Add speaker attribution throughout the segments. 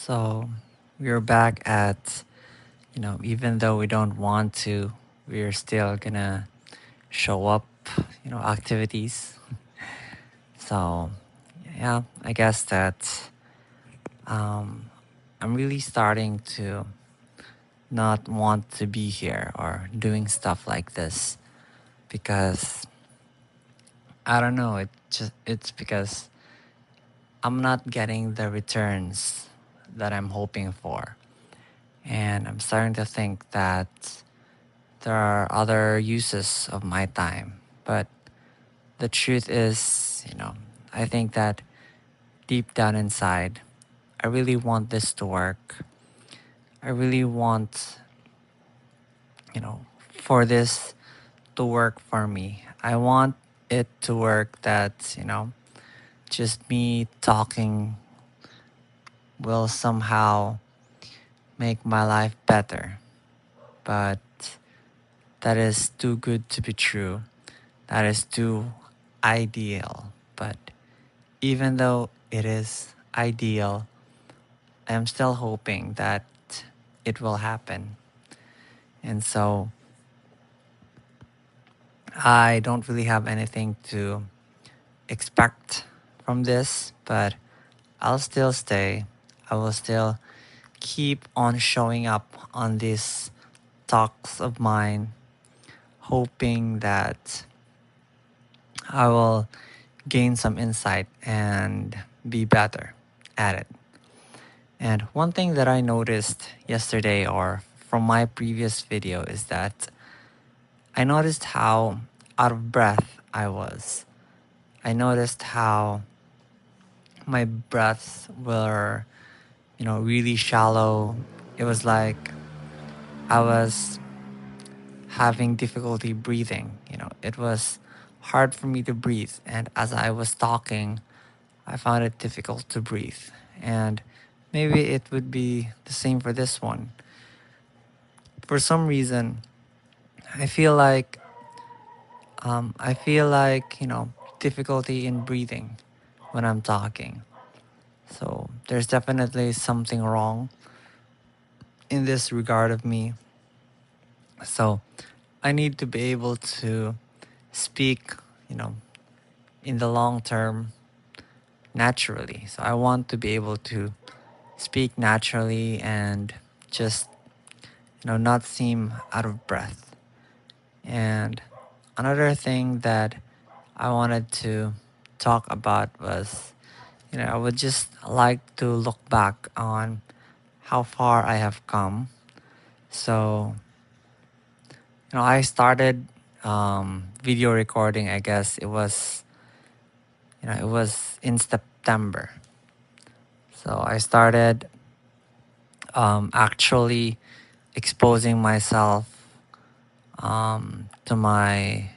Speaker 1: So we're back at, even though we don't want to, we're still gonna show up, activities. So, yeah, I guess that um, I'm really starting to not want to be here or doing stuff like this because I don't know. It's because I'm not getting the returns that I'm hoping for, and I'm starting to think that there are other uses of my time. But the truth is, I think that deep down inside, I really want this to work. I really want, for this to work for me. I want it to work that, just me talking will somehow make my life better. But that is too good to be true. That is too ideal. But even though it is ideal, I'm still hoping that it will happen. And so I don't really have anything to expect from this, but I'll still stay. I will still keep on showing up on these talks of mine, hoping that I will gain some insight and be better at it. And one thing that I noticed yesterday or from my previous video is that I noticed how out of breath I was. I noticed how my breaths were, really shallow. It was like I was having difficulty breathing. It was hard for me to breathe. And as I was talking, I found it difficult to breathe. And maybe it would be the same for this one. For some reason, I feel like difficulty in breathing when I'm talking. So there's definitely something wrong in this regard of me. So I need to be able to speak, you know, in the long term naturally. So I want to be able to speak naturally and just, not seem out of breath. And another thing that I wanted to talk about was, I would just like to look back on how far I have come. So, I started video recording, I guess it was in September. So I started actually exposing myself to my,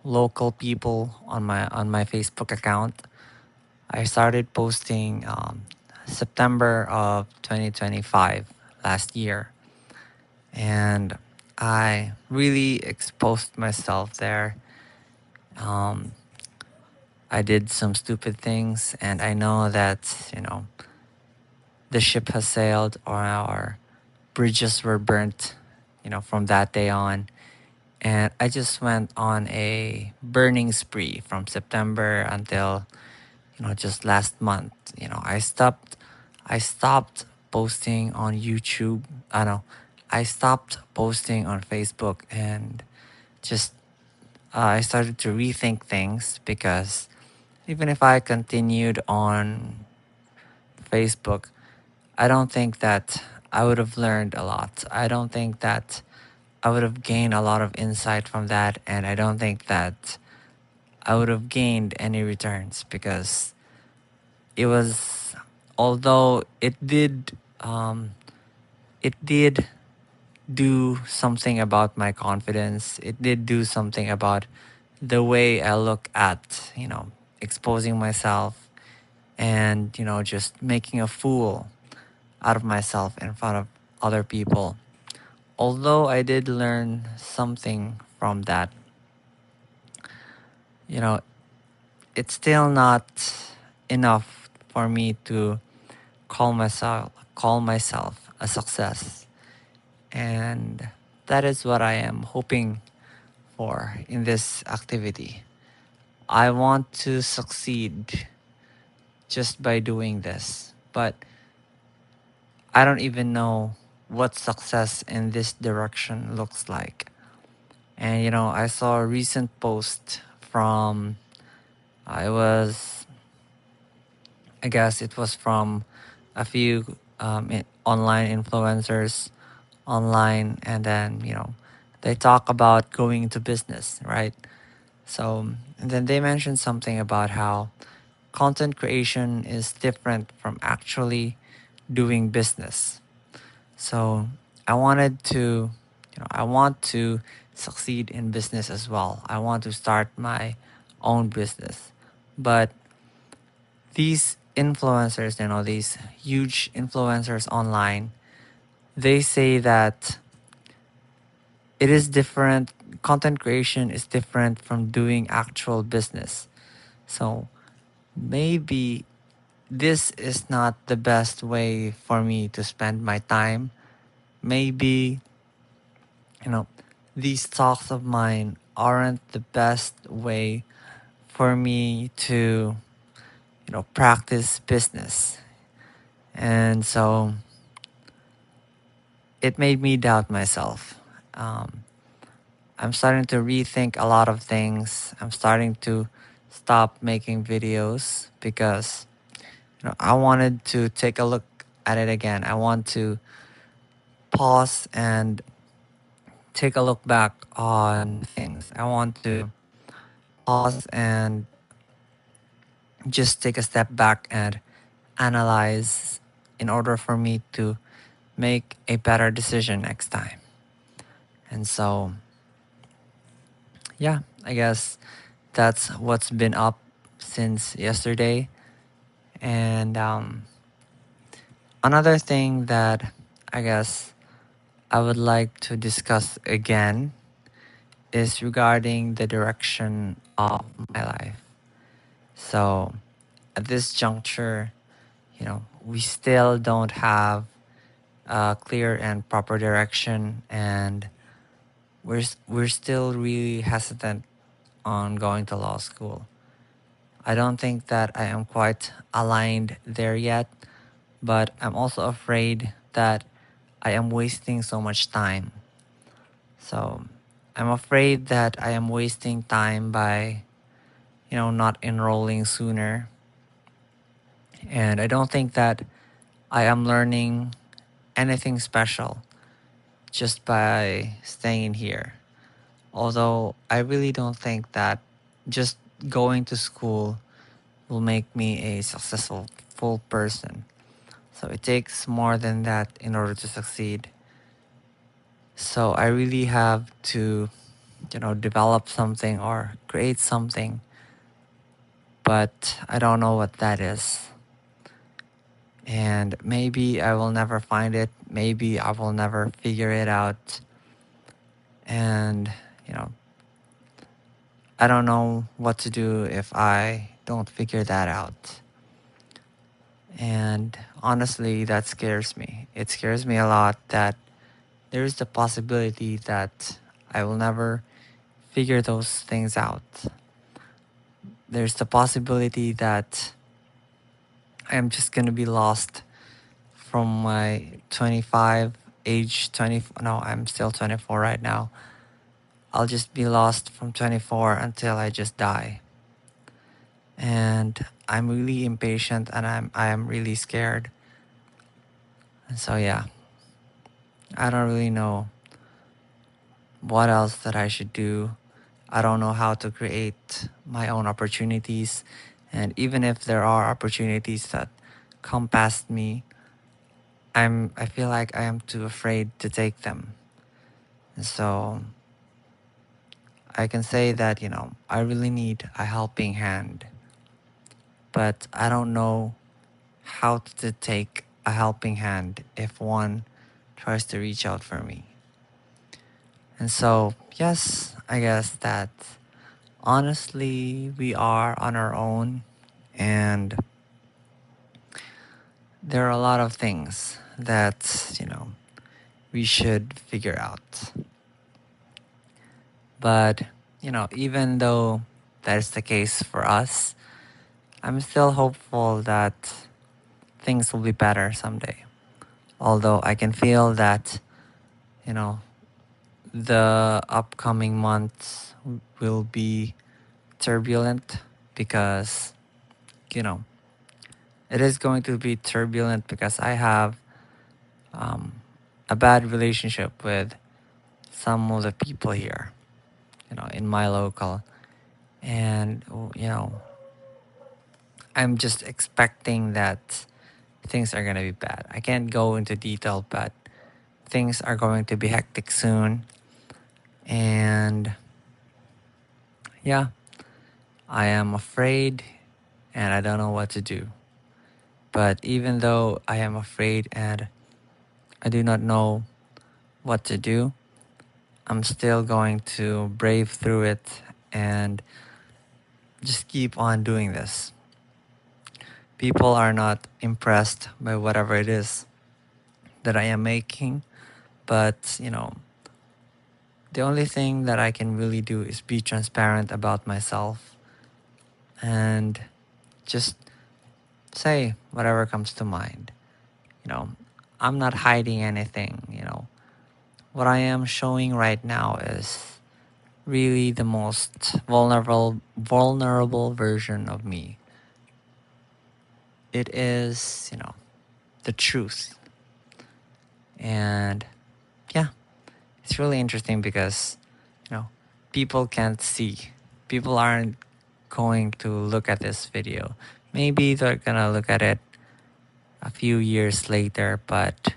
Speaker 1: local people on my Facebook account. I started posting September of 2025 last year, and I really exposed myself there. Um, I did some stupid things, and I know that the ship has sailed, or our bridges were burnt, from that day on. And I just went on a burning spree from September until just last month. I stopped posting on YouTube. I know I stopped posting on Facebook, and just I started to rethink things because even if I continued on Facebook, I don't think that I would have learned a lot. I don't think that I would have gained a lot of insight from that, and I don't think that I would have gained any returns because it was, although it did do something about my confidence. It did do something about the way I look at, exposing myself and, just making a fool out of myself in front of other people. Although I did learn something from that, you know, it's still not enough for me to call myself a success. And that is what I am hoping for in this activity. I want to succeed just by doing this, but I don't even know what success in this direction looks like. And I saw a recent post from I was I guess it was from a few online influencers online, and then they talk about going into business, right? So and then they mentioned something about how content creation is different from actually doing business. So I want to succeed in business as well. I want to start my own business. But these influencers, these huge influencers online, they say that it is different. Content creation is different from doing actual business. So maybe this is not the best way for me to spend my time. Maybe, you know, these talks of mine aren't the best way for me to, practice business. And so it made me doubt myself. Um, I'm starting to rethink a lot of things. I'm starting to stop making videos because I wanted to take a look at it again. I want to pause and take a look back on things. I want to pause and just take a step back and analyze in order for me to make a better decision next time. And so, yeah, I guess that's what's been up since yesterday. And another thing that I guess I would like to discuss again is regarding the direction of my life. So at this juncture, we still don't have a clear and proper direction, and we're still really hesitant on going to law school. I don't think that I am quite aligned there yet, but I'm also afraid that I am wasting so much time. So I'm afraid that I am wasting time by, not enrolling sooner. And I don't think that I am learning anything special just by staying here. Although I really don't think that just going to school will make me a successful full person. So it takes more than that in order to succeed. So I really have to, develop something or create something, but I don't know what that is. And maybe I will never find it. Maybe I will never figure it out. And, you know, I don't know what to do if I don't figure that out. And honestly, that scares me. It scares me a lot that there is the possibility that I will never figure those things out. There's the possibility that I am just going to be lost from my 25 age 20. No, I'm still 24 right now. I'll just be lost from 24 until I just die. And I'm really impatient, and I am really scared. And so yeah, I don't really know what else that I should do. I don't know how to create my own opportunities. And even if there are opportunities that come past me, I feel like I am too afraid to take them. And so I can say that, I really need a helping hand, but I don't know how to take a helping hand if one tries to reach out for me. And so, yes, I guess that honestly, we are on our own, and there are a lot of things that, we should figure out. But, even though that is the case for us, I'm still hopeful that things will be better someday. Although I can feel that, you know, the upcoming months will be turbulent because, you know, it is going to be turbulent because I have um, a bad relationship with some of the people here, in my local. And, I'm just expecting that things are going to be bad. I can't go into detail, but things are going to be hectic soon. And yeah, I am afraid and I don't know what to do. But even though I am afraid and I do not know what to do, I'm still going to brave through it and just keep on doing this. People are not impressed by whatever it is that I am making, but the only thing that I can really do is be transparent about myself and just say whatever comes to mind. You know, I'm not hiding anything. What I am showing right now is really the most vulnerable version of me. It is, the truth. And yeah, it's really interesting because, people can't see. People aren't going to look at this video. Maybe they're gonna look at it a few years later, but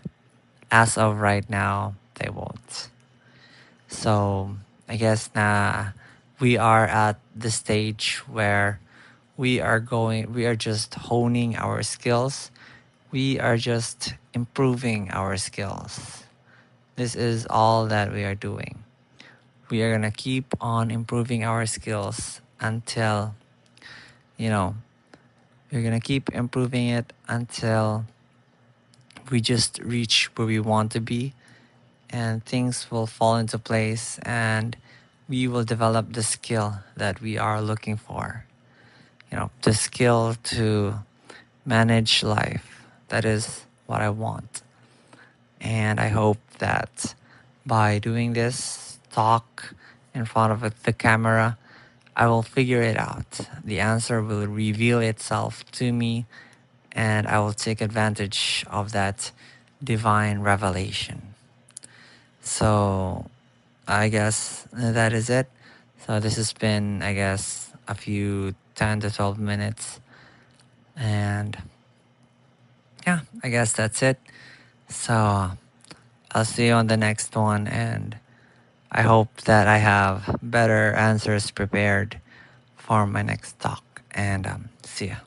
Speaker 1: as of right now, they won't. So I guess now we are at the stage where we are just honing our skills. We are just improving our skills. This is all that we are doing. We are gonna keep on improving our skills until, you know, we're gonna keep improving it until we just reach where we want to be and things will fall into place and we will develop the skill that we are looking for. The skill to manage life. That is what I want. And I hope that by doing this talk in front of the camera, I will figure it out. The answer will reveal itself to me, and I will take advantage of that divine revelation. So, I guess that is it. So, this has been, I guess, a few 10 to 12 minutes. And yeah, I guess that's it. So, I'll see you on the next one, and I hope that I have better answers prepared for my next talk. And see ya.